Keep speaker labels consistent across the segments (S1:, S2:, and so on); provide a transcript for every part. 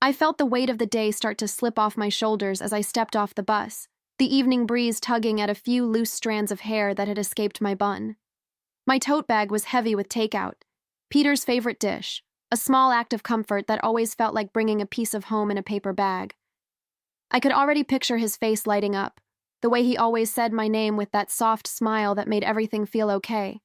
S1: I felt the weight of the day start to slip off my shoulders as I stepped off the bus, the evening breeze tugging at a few loose strands of hair that had escaped my bun. My tote bag was heavy with takeout, Peter's favorite dish, a small act of comfort that always felt like bringing a piece of home in a paper bag. I could already picture his face lighting up, the way he always said my name with that soft smile that made everything feel okay.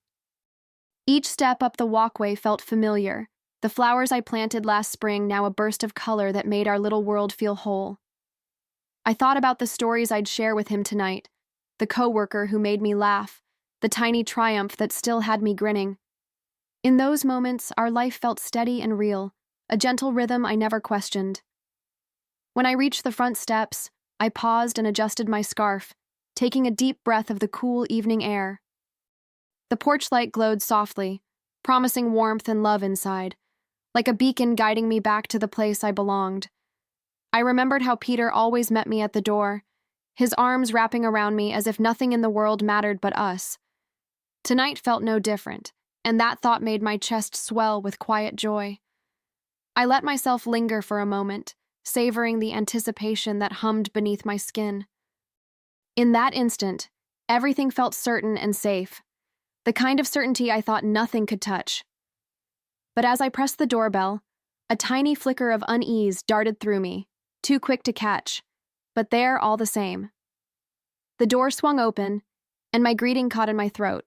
S1: Each step up the walkway felt familiar, the flowers I planted last spring now a burst of color that made our little world feel whole. I thought about the stories I'd share with him tonight, the coworker who made me laugh, the tiny triumph that still had me grinning. In those moments, our life felt steady and real, a gentle rhythm I never questioned. When I reached the front steps, I paused and adjusted my scarf, taking a deep breath of the cool evening air. The porch light glowed softly, promising warmth and love inside, like a beacon guiding me back to the place I belonged. I remembered how Peter always met me at the door, his arms wrapping around me as if nothing in the world mattered but us. Tonight felt no different, and that thought made my chest swell with quiet joy. I let myself linger for a moment, savoring the anticipation that hummed beneath my skin. In that instant, everything felt certain and safe, the kind of certainty I thought nothing could touch. But as I pressed the doorbell, a tiny flicker of unease darted through me, too quick to catch, but there all the same. The door swung open, and my greeting caught in my throat.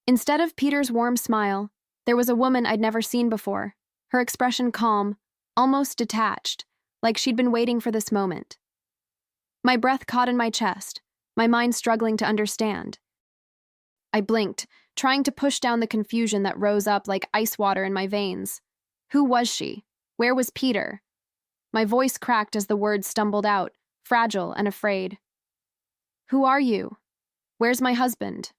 S1: Instead of Peter's warm smile, there was a woman I'd never seen before, her expression calm, almost detached, like she'd been waiting for this moment. My breath caught in my chest, my mind struggling to understand. I blinked, trying to push down the confusion that rose up like ice water in my veins. Who was she? Where was Peter? My voice cracked as the words stumbled out, fragile and afraid. Who are you? Where's my husband?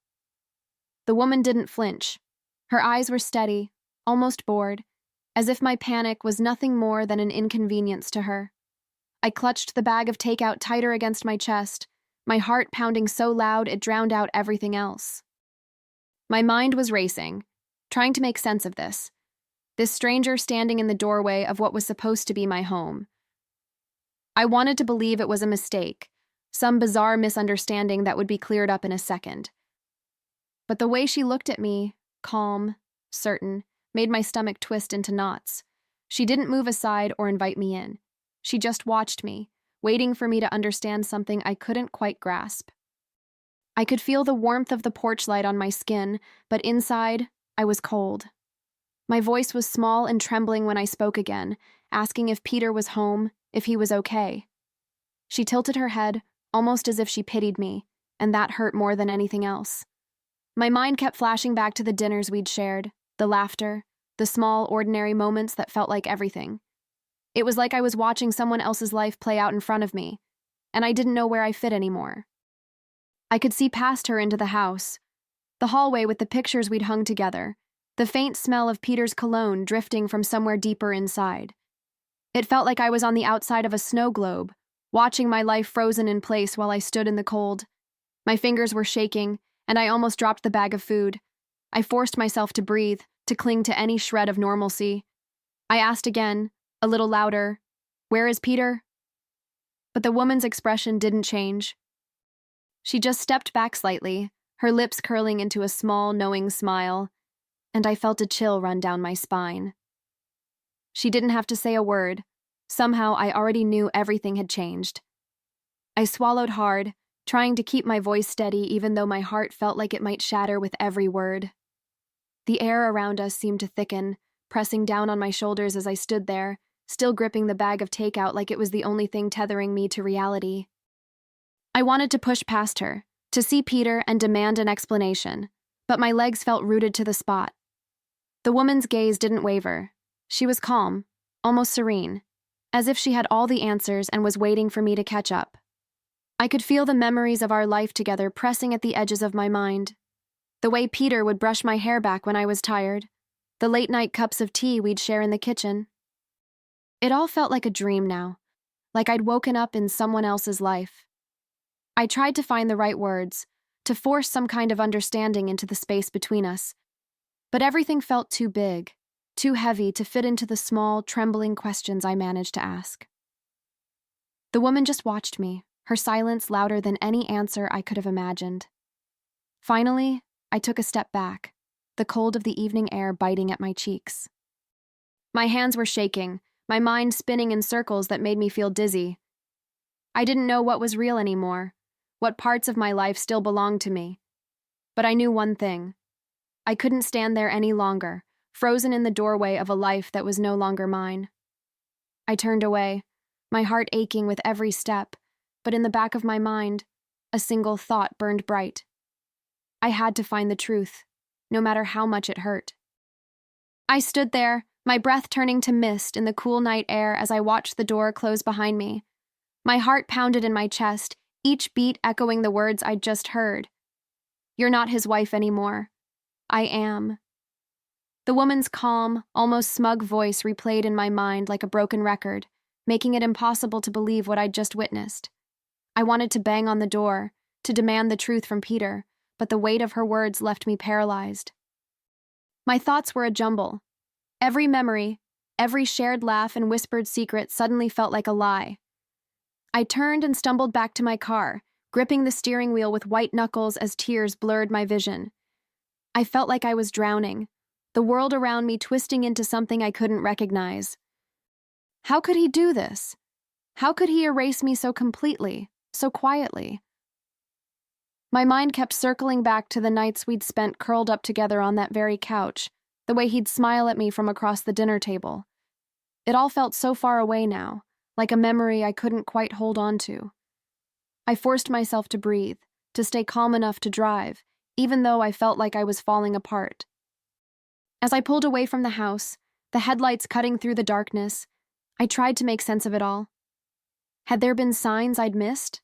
S1: The woman didn't flinch. Her eyes were steady, almost bored, as if my panic was nothing more than an inconvenience to her. I clutched the bag of takeout tighter against my chest, my heart pounding so loud it drowned out everything else. My mind was racing, trying to make sense of this stranger standing in the doorway of what was supposed to be my home. I wanted to believe it was a mistake, some bizarre misunderstanding that would be cleared up in a second. But the way she looked at me, calm, certain, made my stomach twist into knots. She didn't move aside or invite me in. She just watched me, waiting for me to understand something I couldn't quite grasp. I could feel the warmth of the porch light on my skin, but inside, I was cold. My voice was small and trembling when I spoke again, asking if Peter was home, if he was okay. She tilted her head, almost as if she pitied me, and that hurt more than anything else. My mind kept flashing back to the dinners we'd shared, the laughter, the small, ordinary moments that felt like everything. It was like I was watching someone else's life play out in front of me, and I didn't know where I fit anymore. I could see past her into the house, the hallway with the pictures we'd hung together, the faint smell of Peter's cologne drifting from somewhere deeper inside. It felt like I was on the outside of a snow globe, watching my life frozen in place while I stood in the cold. My fingers were shaking, and I almost dropped the bag of food. I forced myself to breathe, to cling to any shred of normalcy. I asked again, a little louder, "Where is Peter?" But the woman's expression didn't change. She just stepped back slightly, her lips curling into a small, knowing smile, and I felt a chill run down my spine. She didn't have to say a word. Somehow I already knew everything had changed. I swallowed hard, trying to keep my voice steady even though my heart felt like it might shatter with every word. The air around us seemed to thicken, pressing down on my shoulders as I stood there, still gripping the bag of takeout like it was the only thing tethering me to reality. I wanted to push past her, to see Peter and demand an explanation, but my legs felt rooted to the spot. The woman's gaze didn't waver. She was calm, almost serene, as if she had all the answers and was waiting for me to catch up. I could feel the memories of our life together pressing at the edges of my mind. The way Peter would brush my hair back when I was tired, the late-night cups of tea we'd share in the kitchen. It all felt like a dream now, like I'd woken up in someone else's life. I tried to find the right words, to force some kind of understanding into the space between us, but everything felt too big, too heavy to fit into the small, trembling questions I managed to ask. The woman just watched me, her silence louder than any answer I could have imagined. Finally, I took a step back, the cold of the evening air biting at my cheeks. My hands were shaking, my mind spinning in circles that made me feel dizzy. I didn't know what was real anymore, what parts of my life still belonged to me. But I knew one thing. I couldn't stand there any longer, frozen in the doorway of a life that was no longer mine. I turned away, my heart aching with every step, but in the back of my mind, a single thought burned bright. I had to find the truth, no matter how much it hurt. I stood there, my breath turning to mist in the cool night air as I watched the door close behind me. My heart pounded in my chest, each beat echoing the words I'd just heard. "You're not his wife anymore. I am." The woman's calm, almost smug voice replayed in my mind like a broken record, making it impossible to believe what I'd just witnessed. I wanted to bang on the door, to demand the truth from Peter, but the weight of her words left me paralyzed. My thoughts were a jumble. Every memory, every shared laugh and whispered secret suddenly felt like a lie. I turned and stumbled back to my car, gripping the steering wheel with white knuckles as tears blurred my vision. I felt like I was drowning, the world around me twisting into something I couldn't recognize. How could he do this? How could he erase me so completely, so quietly? My mind kept circling back to the nights we'd spent curled up together on that very couch, the way he'd smile at me from across the dinner table. It all felt so far away now, like a memory I couldn't quite hold on to. I forced myself to breathe, to stay calm enough to drive, even though I felt like I was falling apart. As I pulled away from the house, the headlights cutting through the darkness, I tried to make sense of it all. Had there been signs I'd missed?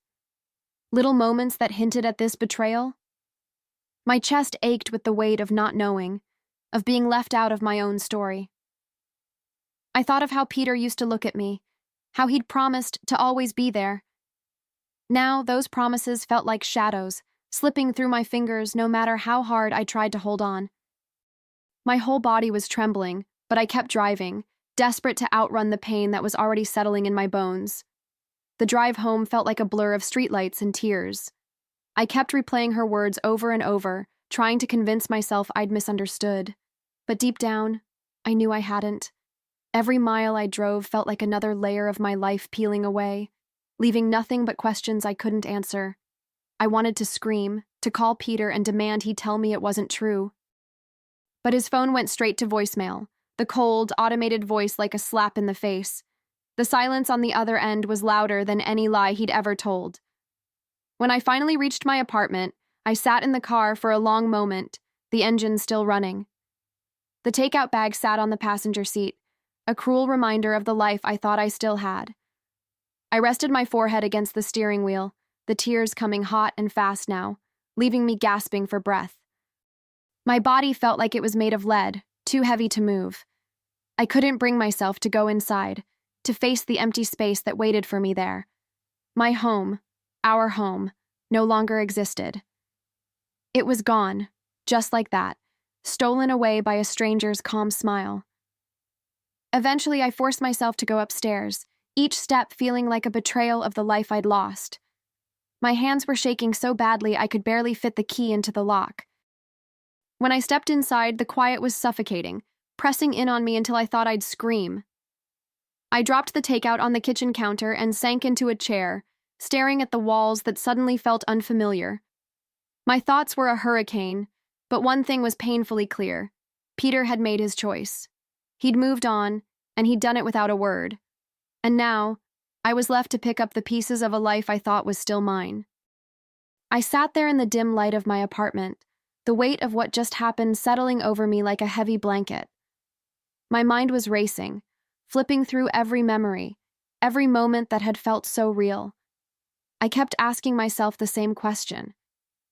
S1: Little moments that hinted at this betrayal? My chest ached with the weight of not knowing, of being left out of my own story. I thought of how Peter used to look at me, how he'd promised to always be there. Now, those promises felt like shadows, slipping through my fingers no matter how hard I tried to hold on. My whole body was trembling, but I kept driving, desperate to outrun the pain that was already settling in my bones. The drive home felt like a blur of streetlights and tears. I kept replaying her words over and over, trying to convince myself I'd misunderstood. But deep down, I knew I hadn't. Every mile I drove felt like another layer of my life peeling away, leaving nothing but questions I couldn't answer. I wanted to scream, to call Peter and demand he tell me it wasn't true. But his phone went straight to voicemail, the cold, automated voice like a slap in the face. The silence on the other end was louder than any lie he'd ever told. When I finally reached my apartment, I sat in the car for a long moment, the engine still running. The takeout bag sat on the passenger seat, a cruel reminder of the life I thought I still had. I rested my forehead against the steering wheel, the tears coming hot and fast now, leaving me gasping for breath. My body felt like it was made of lead, too heavy to move. I couldn't bring myself to go inside, to face the empty space that waited for me there. My home, our home, no longer existed. It was gone, just like that, stolen away by a stranger's calm smile. Eventually, I forced myself to go upstairs, each step feeling like a betrayal of the life I'd lost. My hands were shaking so badly I could barely fit the key into the lock. When I stepped inside, the quiet was suffocating, pressing in on me until I thought I'd scream. I dropped the takeout on the kitchen counter and sank into a chair, staring at the walls that suddenly felt unfamiliar. My thoughts were a hurricane, but one thing was painfully clear. Peter had made his choice. He'd moved on, and he'd done it without a word. And now, I was left to pick up the pieces of a life I thought was still mine. I sat there in the dim light of my apartment, the weight of what just happened settling over me like a heavy blanket. My mind was racing, flipping through every memory, every moment that had felt so real. I kept asking myself the same question.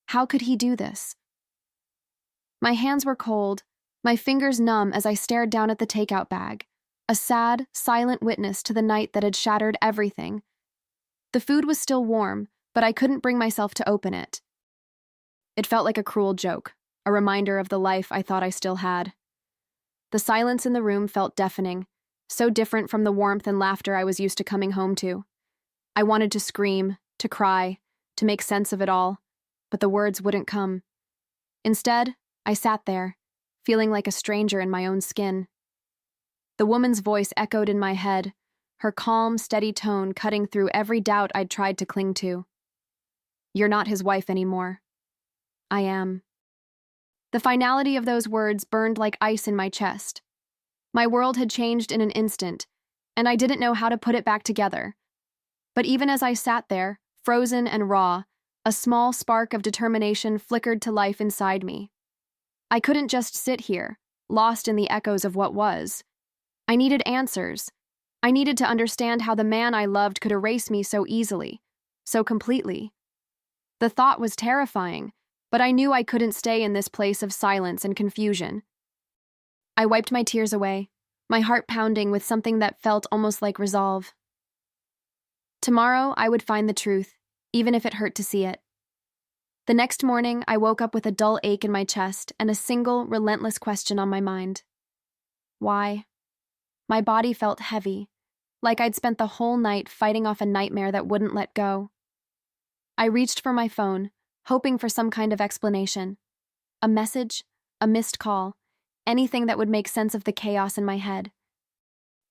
S1: How could he do this? My hands were cold, my fingers numb as I stared down at the takeout bag, a sad, silent witness to the night that had shattered everything. The food was still warm, but I couldn't bring myself to open it. It felt like a cruel joke, a reminder of the life I thought I still had. The silence in the room felt deafening, so different from the warmth and laughter I was used to coming home to. I wanted to scream, to cry, to make sense of it all, but the words wouldn't come. Instead, I sat there, feeling like a stranger in my own skin. The woman's voice echoed in my head, her calm, steady tone cutting through every doubt I'd tried to cling to. "You're not his wife anymore." "I am." The finality of those words burned like ice in my chest. My world had changed in an instant, and I didn't know how to put it back together. But even as I sat there, frozen and raw, a small spark of determination flickered to life inside me. I couldn't just sit here, lost in the echoes of what was. I needed answers. I needed to understand how the man I loved could erase me so easily, so completely. The thought was terrifying, but I knew I couldn't stay in this place of silence and confusion. I wiped my tears away, my heart pounding with something that felt almost like resolve. Tomorrow, I would find the truth, even if it hurt to see it. The next morning, I woke up with a dull ache in my chest and a single, relentless question on my mind. Why? My body felt heavy, like I'd spent the whole night fighting off a nightmare that wouldn't let go. I reached for my phone, hoping for some kind of explanation. A message, a missed call, anything that would make sense of the chaos in my head.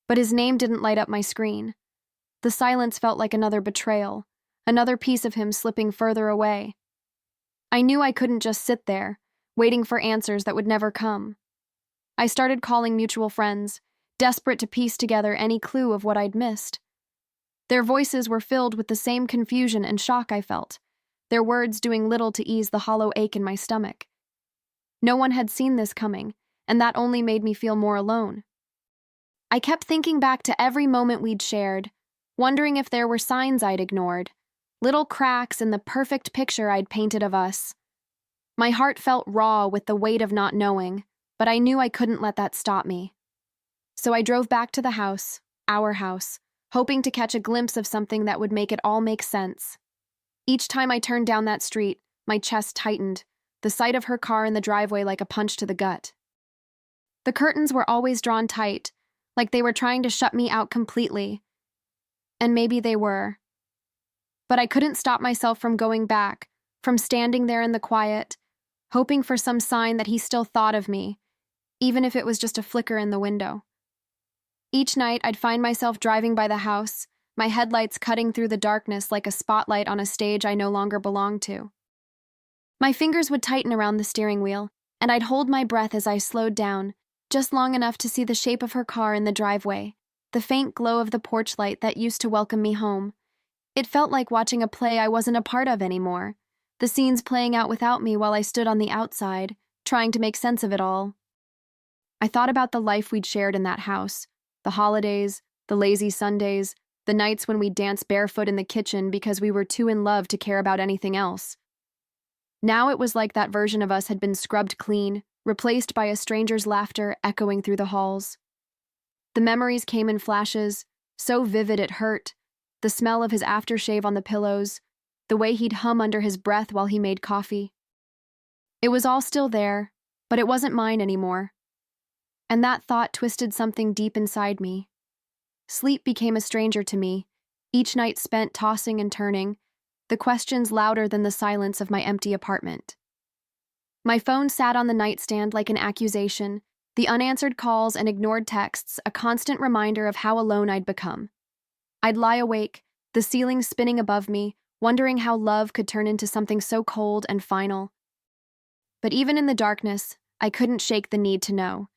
S1: But his name didn't light up my screen. The silence felt like another betrayal, another piece of him slipping further away. I knew I couldn't just sit there, waiting for answers that would never come. I started calling mutual friends, desperate to piece together any clue of what I'd missed. Their voices were filled with the same confusion and shock I felt, their words doing little to ease the hollow ache in my stomach. No one had seen this coming, and that only made me feel more alone. I kept thinking back to every moment we'd shared, wondering if there were signs I'd ignored, little cracks in the perfect picture I'd painted of us. My heart felt raw with the weight of not knowing, but I knew I couldn't let that stop me. So I drove back to the house, our house, hoping to catch a glimpse of something that would make it all make sense. Each time I turned down that street, my chest tightened, the sight of her car in the driveway like a punch to the gut. The curtains were always drawn tight, like they were trying to shut me out completely. And maybe they were. But I couldn't stop myself from going back, from standing there in the quiet, hoping for some sign that he still thought of me, even if it was just a flicker in the window. Each night, I'd find myself driving by the house, my headlights cutting through the darkness like a spotlight on a stage I no longer belonged to. My fingers would tighten around the steering wheel, and I'd hold my breath as I slowed down, just long enough to see the shape of her car in the driveway, the faint glow of the porch light that used to welcome me home. It felt like watching a play I wasn't a part of anymore, the scenes playing out without me while I stood on the outside, trying to make sense of it all. I thought about the life we'd shared in that house, the holidays, the lazy Sundays, the nights when we'd dance barefoot in the kitchen because we were too in love to care about anything else. Now it was like that version of us had been scrubbed clean, replaced by a stranger's laughter echoing through the halls. The memories came in flashes, so vivid it hurt, the smell of his aftershave on the pillows, the way he'd hum under his breath while he made coffee. It was all still there, but it wasn't mine anymore. And that thought twisted something deep inside me. Sleep became a stranger to me, each night spent tossing and turning, the questions louder than the silence of my empty apartment. My phone sat on the nightstand like an accusation, the unanswered calls and ignored texts a constant reminder of how alone I'd become. I'd lie awake, the ceiling spinning above me, wondering how love could turn into something so cold and final. But even in the darkness, I couldn't shake the need to know,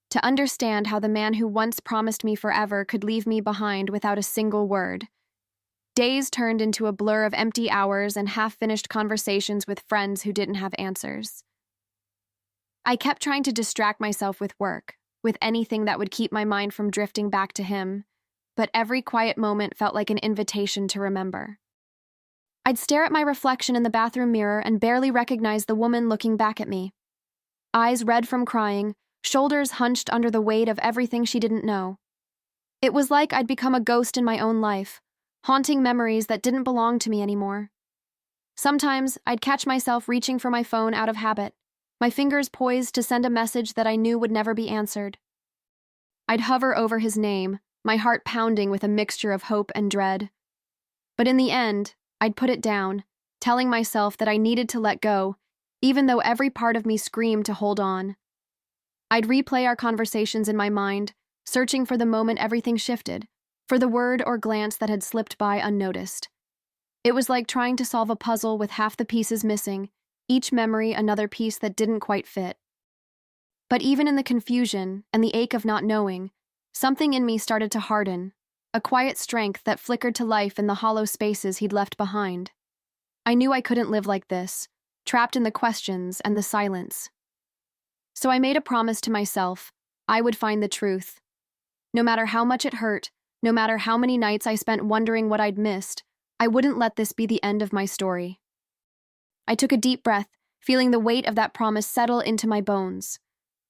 S1: to understand how the man who once promised me forever could leave me behind without a single word. Days turned into a blur of empty hours and half-finished conversations with friends who didn't have answers. I kept trying to distract myself with work, with anything that would keep my mind from drifting back to him, but every quiet moment felt like an invitation to remember. I'd stare at my reflection in the bathroom mirror and barely recognize the woman looking back at me. Eyes red from crying, shoulders hunched under the weight of everything she didn't know. It was like I'd become a ghost in my own life, haunting memories that didn't belong to me anymore. Sometimes I'd catch myself reaching for my phone out of habit, my fingers poised to send a message that I knew would never be answered. I'd hover over his name, my heart pounding with a mixture of hope and dread. But in the end, I'd put it down, telling myself that I needed to let go, even though every part of me screamed to hold on. I'd replay our conversations in my mind, searching for the moment everything shifted, for the word or glance that had slipped by unnoticed. It was like trying to solve a puzzle with half the pieces missing, each memory another piece that didn't quite fit. But even in the confusion and the ache of not knowing, something in me started to harden, a quiet strength that flickered to life in the hollow spaces he'd left behind. I knew I couldn't live like this, trapped in the questions and the silence. So I made a promise to myself: I would find the truth. No matter how much it hurt, no matter how many nights I spent wondering what I'd missed, I wouldn't let this be the end of my story. I took a deep breath, feeling the weight of that promise settle into my bones.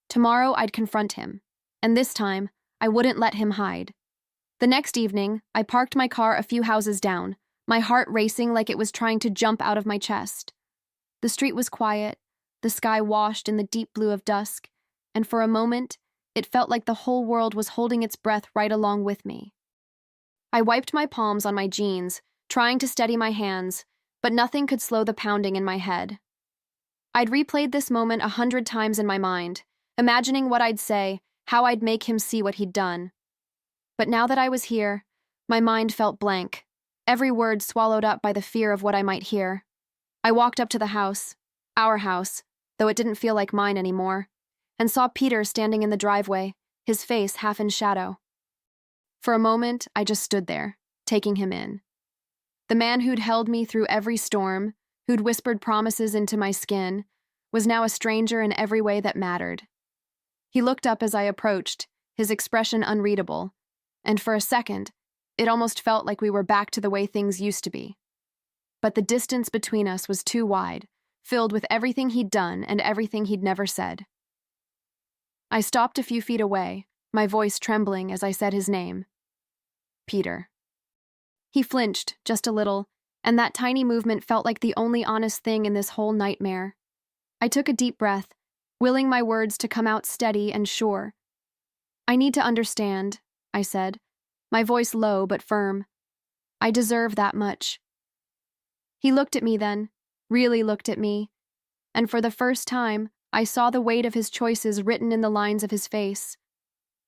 S1: Tomorrow I'd confront him, and this time, I wouldn't let him hide. The next evening, I parked my car a few houses down, my heart racing like it was trying to jump out of my chest. The street was quiet, the sky washed in the deep blue of dusk, and for a moment, it felt like the whole world was holding its breath right along with me. I wiped my palms on my jeans, trying to steady my hands, but nothing could slow the pounding in my head. I'd replayed this moment 100 times in my mind, imagining what I'd say, how I'd make him see what he'd done. But now that I was here, my mind felt blank, every word swallowed up by the fear of what I might hear. I walked up to the house, our house, though it didn't feel like mine anymore, and saw Peter standing in the driveway, his face half in shadow. For a moment, I just stood there, taking him in. The man who'd held me through every storm, who'd whispered promises into my skin, was now a stranger in every way that mattered. He looked up as I approached, his expression unreadable, and for a second, it almost felt like we were back to the way things used to be. But the distance between us was too wide, filled with everything he'd done and everything he'd never said. I stopped a few feet away, my voice trembling as I said his name. Peter. He flinched just a little, and that tiny movement felt like the only honest thing in this whole nightmare. I took a deep breath, willing my words to come out steady and sure. I need to understand, I said, my voice low but firm. I deserve that much. He looked at me then, really looked at me, and for the first time, I saw the weight of his choices written in the lines of his face.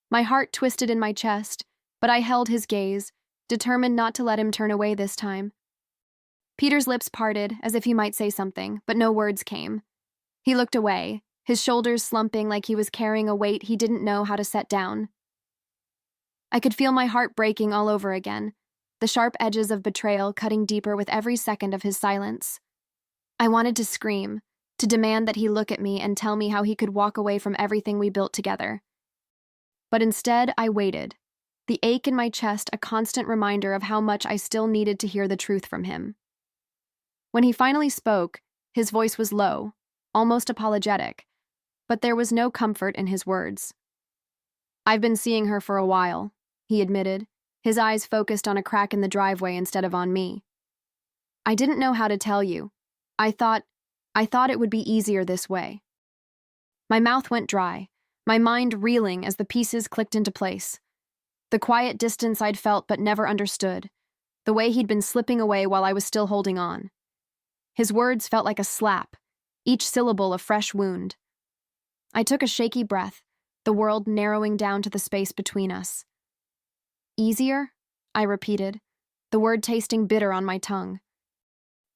S1: My heart twisted in my chest, but I held his gaze, determined not to let him turn away this time. Peter's lips parted, as if he might say something, but no words came. He looked away, his shoulders slumping like he was carrying a weight he didn't know how to set down. I could feel my heart breaking all over again, the sharp edges of betrayal cutting deeper with every second of his silence. I wanted to scream, to demand that he look at me and tell me how he could walk away from everything we built together. But instead, I waited, the ache in my chest a constant reminder of how much I still needed to hear the truth from him. When he finally spoke, his voice was low, almost apologetic, but there was no comfort in his words. "I've been seeing her for a while," he admitted, his eyes focused on a crack in the driveway instead of on me. "I didn't know how to tell you. I thought it would be easier this way." My mouth went dry, my mind reeling as the pieces clicked into place. The quiet distance I'd felt but never understood, the way he'd been slipping away while I was still holding on. His words felt like a slap, each syllable a fresh wound. I took a shaky breath, the world narrowing down to the space between us. "Easier?" I repeated, the word tasting bitter on my tongue.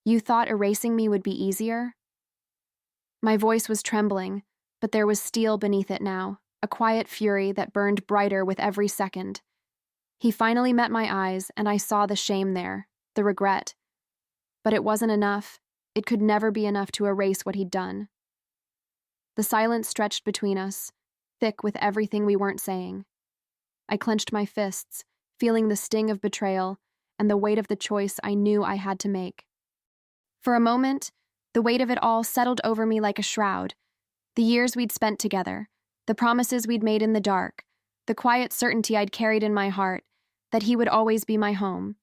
S1: "You thought erasing me would be easier?" My voice was trembling, but there was steel beneath it now, a quiet fury that burned brighter with every second. He finally met my eyes, and I saw the shame there, the regret. But it wasn't enough. It could never be enough to erase what he'd done. The silence stretched between us, thick with everything we weren't saying. I clenched my fists, feeling the sting of betrayal and the weight of the choice I knew I had to make. For a moment, the weight of it all settled over me like a shroud. The years we'd spent together, the promises we'd made in the dark, the quiet certainty I'd carried in my heart that he would always be my home.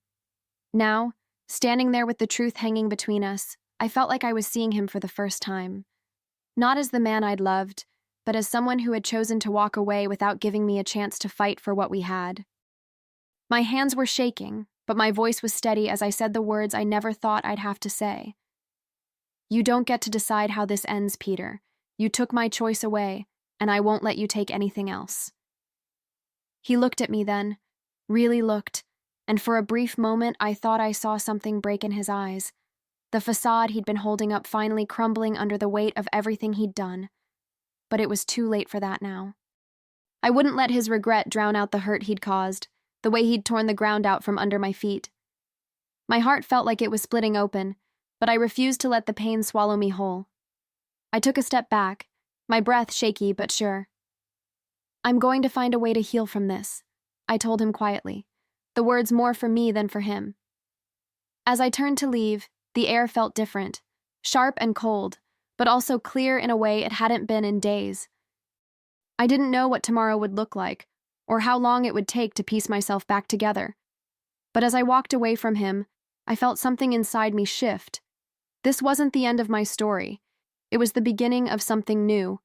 S1: Now, standing there with the truth hanging between us, I felt like I was seeing him for the first time. Not as the man I'd loved, but as someone who had chosen to walk away without giving me a chance to fight for what we had. My hands were shaking, but my voice was steady as I said the words I never thought I'd have to say. You don't get to decide how this ends, Peter. You took my choice away, and I won't let you take anything else. He looked at me then, really looked, and for a brief moment I thought I saw something break in his eyes. The facade he'd been holding up finally crumbling under the weight of everything he'd done. But it was too late for that now. I wouldn't let his regret drown out the hurt he'd caused, the way he'd torn the ground out from under my feet. My heart felt like it was splitting open, but I refused to let the pain swallow me whole. I took a step back, my breath shaky but sure. I'm going to find a way to heal from this, I told him quietly, the words more for me than for him. As I turned to leave, the air felt different, sharp and cold, but also clear in a way it hadn't been in days. I didn't know what tomorrow would look like, or how long it would take to piece myself back together. But as I walked away from him, I felt something inside me shift. This wasn't the end of my story. It was the beginning of something new.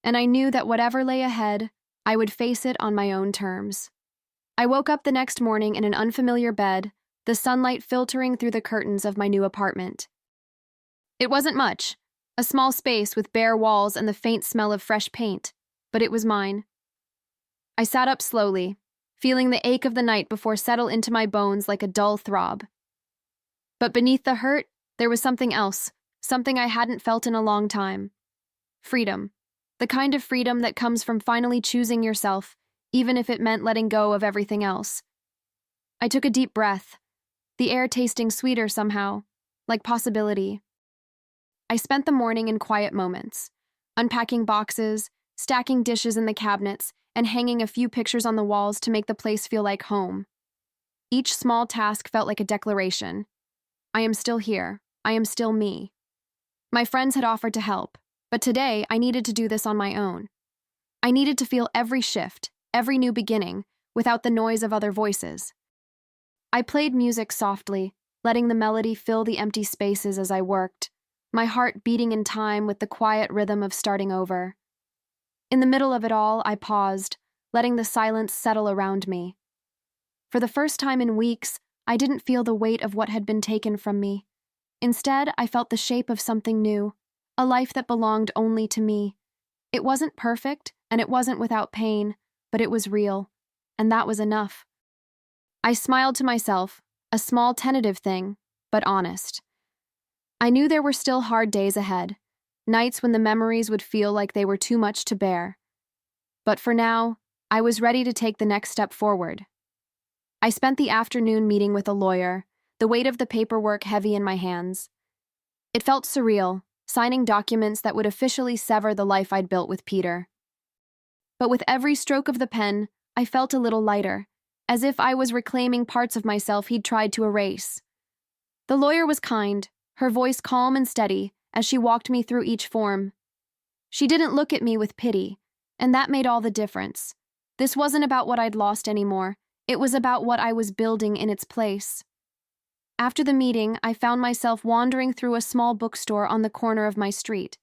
S1: And I knew that whatever lay ahead, I would face it on my own terms. I woke up the next morning in an unfamiliar bed, the sunlight filtering through the curtains of my new apartment. It wasn't much, a small space with bare walls and the faint smell of fresh paint, but it was mine. I sat up slowly, feeling the ache of the night before settle into my bones like a dull throb. But beneath the hurt, there was something else, something I hadn't felt in a long time. Freedom. The kind of freedom that comes from finally choosing yourself, even if it meant letting go of everything else. I took a deep breath, the air tasting sweeter somehow, like possibility. I spent the morning in quiet moments, unpacking boxes, stacking dishes in the cabinets, and hanging a few pictures on the walls to make the place feel like home. Each small task felt like a declaration. I am still here. I am still me. My friends had offered to help, but today I needed to do this on my own. I needed to feel every shift, every new beginning, without the noise of other voices. I played music softly, letting the melody fill the empty spaces as I worked, my heart beating in time with the quiet rhythm of starting over. In the middle of it all, I paused, letting the silence settle around me. For the first time in weeks, I didn't feel the weight of what had been taken from me. Instead, I felt the shape of something new, a life that belonged only to me. It wasn't perfect, and it wasn't without pain, but it was real, and that was enough. I smiled to myself, a small tentative thing, but honest. I knew there were still hard days ahead, nights when the memories would feel like they were too much to bear. But for now, I was ready to take the next step forward. I spent the afternoon meeting with a lawyer, the weight of the paperwork heavy in my hands. It felt surreal, signing documents that would officially sever the life I'd built with Peter. But with every stroke of the pen, I felt a little lighter, as if I was reclaiming parts of myself he'd tried to erase. The lawyer was kind, her voice calm and steady, as she walked me through each form. She didn't look at me with pity, and that made all the difference. This wasn't about what I'd lost anymore. It was about what I was building in its place. After the meeting, I found myself wandering through a small bookstore on the corner of my street.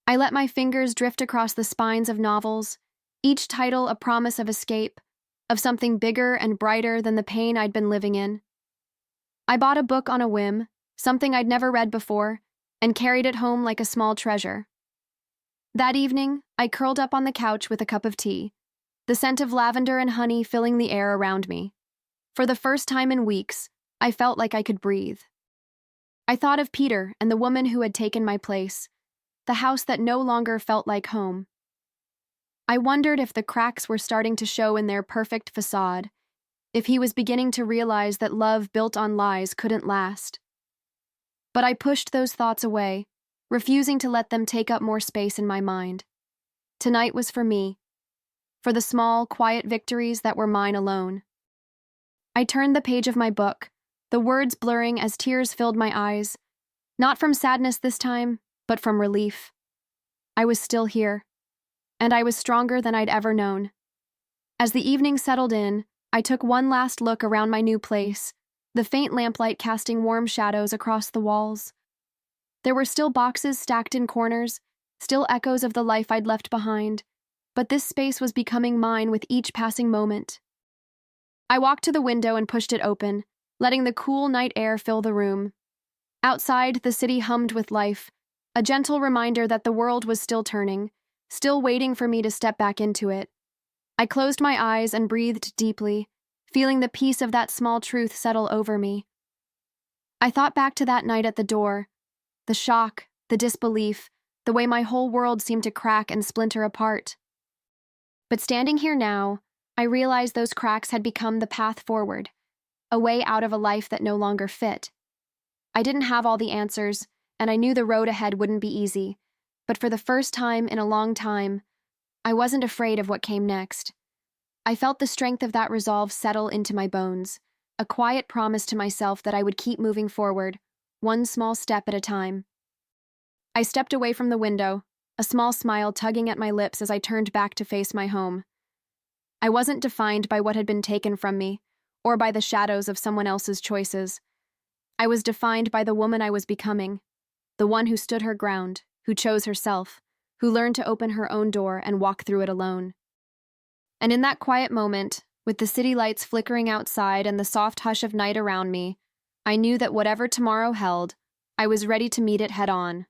S1: I let my fingers drift across the spines of novels, each title a promise of escape, of something bigger and brighter than the pain I'd been living in. I bought a book on a whim, something I'd never read before, and carried it home like a small treasure. That evening, I curled up on the couch with a cup of tea, the scent of lavender and honey filling the air around me. For the first time in weeks, I felt like I could breathe. I thought of Peter and the woman who had taken my place, the house that no longer felt like home. I wondered if the cracks were starting to show in their perfect facade, if he was beginning to realize that love built on lies couldn't last. But I pushed those thoughts away, refusing to let them take up more space in my mind. Tonight was for me, for the small, quiet victories that were mine alone. I turned the page of my book, the words blurring as tears filled my eyes, not from sadness this time, but from relief. I was still here, and I was stronger than I'd ever known. As the evening settled in, I took one last look around my new place, the faint lamplight casting warm shadows across the walls. There were still boxes stacked in corners, still echoes of the life I'd left behind, but this space was becoming mine with each passing moment. I walked to the window and pushed it open, letting the cool night air fill the room. Outside, the city hummed with life, a gentle reminder that the world was still turning, still waiting for me to step back into it. I closed my eyes and breathed deeply, feeling the peace of that small truth settle over me. I thought back to that night at the door, the shock, the disbelief, the way my whole world seemed to crack and splinter apart. But standing here now, I realized those cracks had become the path forward, a way out of a life that no longer fit. I didn't have all the answers, and I knew the road ahead wouldn't be easy, but for the first time in a long time, I wasn't afraid of what came next. I felt the strength of that resolve settle into my bones, a quiet promise to myself that I would keep moving forward, one small step at a time. I stepped away from the window, a small smile tugging at my lips as I turned back to face my home. I wasn't defined by what had been taken from me, or by the shadows of someone else's choices. I was defined by the woman I was becoming, the one who stood her ground, who chose herself, who learned to open her own door and walk through it alone. And in that quiet moment, with the city lights flickering outside and the soft hush of night around me, I knew that whatever tomorrow held, I was ready to meet it head on.